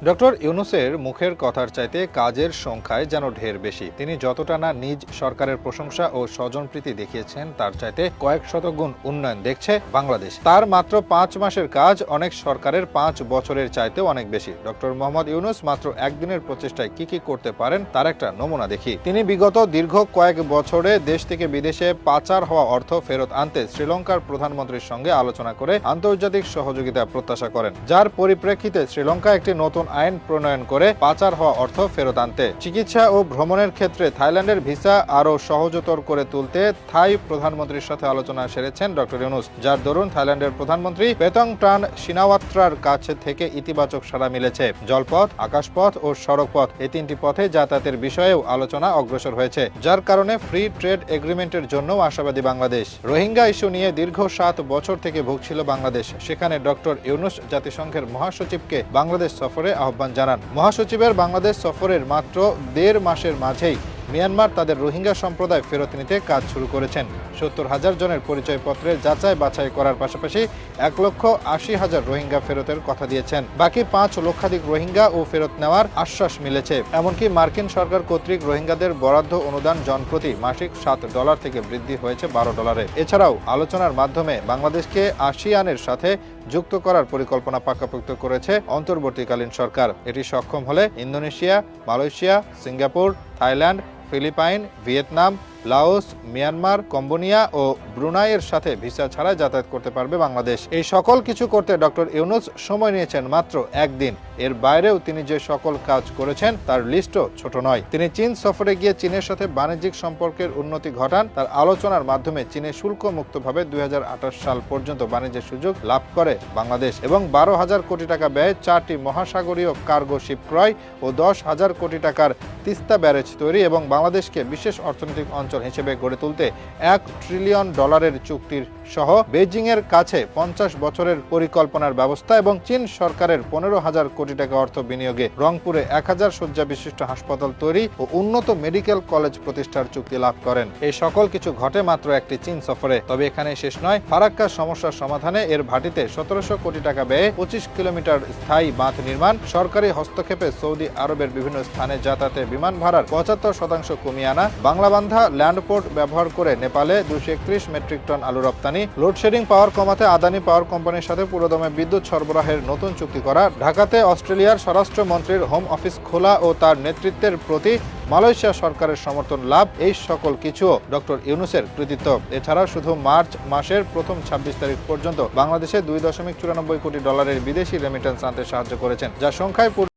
Doctor ইউনূসের মুখের কথার চাইতে কাজের সংখ্যায় যেন ঢের বেশি। তিনি যতটা না নিজ সরকারের প্রশংসা ও স্বজনপ্রীতি দেখিয়েছেন তার চাইতে কয়েক শতগুণ উন্নয়ন দেখছে বাংলাদেশ। তার মাত্র 5 মাসের কাজ অনেক সরকারের 5 বছরের চাইতেও অনেক বেশি। ডক্টর মোহাম্মদ ইউনূস মাত্র একদিনের প্রচেষ্টায় কি করতে পারেন তার একটা নমুনা দেখি। তিনি বিগত দীর্ঘ কয়েক বছরে দেশ থেকে বিদেশে পাচার হওয়া অর্থ ফেরত আনতে শ্রীলঙ্কার প্রধানমন্ত্রীর সঙ্গে আলোচনা করে আন্তর্জাতিক সহযোগিতা প্রত্যাশা করেন, যার পরিপ্রেক্ষিতে শ্রীলঙ্কা একটি নতুন আইন প্রণয়ন করে পাচার হওয়া অর্থ ফেরত আনতে, চিকিৎসা ও ভ্রমণের ক্ষেত্রে থাইল্যান্ডের ভিসা আরও সহজতর করে তুলতে থাই প্রধানমন্ত্রীর সাথে আলোচনা সেরেছেন ডক্টর ইউনূস, যার দরুন থাইল্যান্ডের প্রধানমন্ত্রী পেতংট্রান সিনাওয়াত্রার কাছে থেকে ইতিবাচক সাড়া মিলেছে। জলপথ, আকাশপথ ও সড়কপথ এই 3টি পথে যাতায়াতের বিষয়েও আলোচনা অগ্রসর হয়েছে, যার কারণে ফ্রি ট্রেড এগ্রিমেন্টের জন্যও আশাবাদী বাংলাদেশ। রোহিঙ্গা ইস্যু নিয়ে দীর্ঘ 7 বছর থেকে ভুগছিল বাংলাদেশ। সেখানে ডক্টর ইউনূস জাতিসংঘের মহাসচিবকে বাংলাদেশ সফরে আহ্বান জানান। মহাসচিবের বাংলাদেশ সফরের মাত্র 1.5 মাসের মাঝেই মিয়ানমার তাদের রোহিঙ্গা সম্প্রদায় ফেরত নিতে কাজ শুরু করেছেন। 70,000 জনের পরিচয়পত্রের যাচাই বাছাই করার পাশাপাশি 1,80,000 রোহিঙ্গা ফেরতের কথা দিয়েছেন। বাকি 5 লক্ষাধিক রোহিঙ্গা ও ফেরত নেওয়ার আশ্বাস মিলেছে। এমনকি মার্কিন সরকার কর্তৃক রোহিঙ্গাদের বরাদ্দ অনুদান জনপ্রতি মাসিক $7 থেকে বৃদ্ধি হয়েছে $12। এছাড়াও আলোচনার মাধ্যমে বাংলাদেশকে আসিয়ানের সাথে যুক্ত করার পরিকল্পনা পাকাপোক্ত করেছে অন্তর্বর্তীকালীন সরকার। এটি সক্ষম হলে Indonesia, Malaysia, Singapore, Thailand, Philippines, Vietnam, Laos, Myanmar, Cambodia ও ব্রুনাইয়ের সাথে ভিসা ছাড়াই যাতায়াত করতে পারবে বাংলাদেশ। এই সকল কিছু করতে ডক্টর ইউনূস সময় নিয়েছেন মাত্র একদিন। এর বাইরেও তিনি যে সকল কাজ করেছেন তার লিস্টও ছোট নয়। তিনি চীন সফরে গিয়ে চীনের সাথে বাণিজ্যিক সম্পর্কের উন্নতি ঘটান। তার আলোচনার মাধ্যমে চীনে শুল্ক মুক্তভাবে 2028 সাল পর্যন্ত বাণিজ্যের সুযোগ লাভ করে বাংলাদেশ এবং 12,000 কোটি টাকা ব্যয়ে 4টি মহাসাগরীয় কার্গো শিপ ক্রয় ও 10,000 কোটি টাকার তিস্তা ব্যারেজ তৈরি এবং বাংলাদেশকে বিশেষ অর্থনৈতিক অঞ্চল হিসেবে গড়ে তুলতে $1 ট্রিলিয়ন চুক্তির সহ বেজিং এর কাছে 50 বছরের পরিকল্পনার ব্যবস্থা এবং চীন সরকারের 15,000 কোটি টাকা অর্থ বিনিয়োগে রংপুরে 1000 শয্যা বিশিষ্ট হাসপাতাল তৈরি ও উন্নত মেডিকেল কলেজ প্রতিষ্ঠার চুক্তি লাভ করেন। এই সকল কিছু ঘটে মাত্র একটি চীন সফরে। তবে এখানে শেষ নয়। ফারাক্কা সমস্যার সমাধানে এর ভাটিতে 1700 কোটি টাকা ব্যয়ে 25 কিলোমিটার স্থায়ী বাঁধ নির্মাণ, সরকারি হস্তক্ষেপে সৌদি আরবের বিভিন্ন স্থানে যাতায়াতে বিমান ভাড়ার 75% কমিয়ে আনা, বাংলাবান্ধা ল্যান্ডপোর্ট ব্যবহার করে নেপালে 231 মেট্রিক টন আলু রপ্তানি, লোডশেডিং পাওয়ার কমাতে আদানি পাওয়ার কোম্পানির সাথে পুরোদমে বিদ্যুৎ সরবরাহের নতুন চুক্তি করা, ঢাকাতে অস্ট্রেলিয়ার স্বরাষ্ট্রমন্ত্রীর হোম অফিস খোলা ও তার নেতৃত্বের প্রতি মালয়েশিয়া সরকারের সমর্থন লাভ, এই সকল কিছুও ডক্টর ইউনূসের কৃতিত্ব। এছাড়া শুধু মার্চ মাসের প্রথম 26 তারিখ পর্যন্ত বাংলাদেশে $2.94 কোটি বিদেশি রেমিটেন্স আনতে সাহায্য করেছেন, যা সংখ্যায়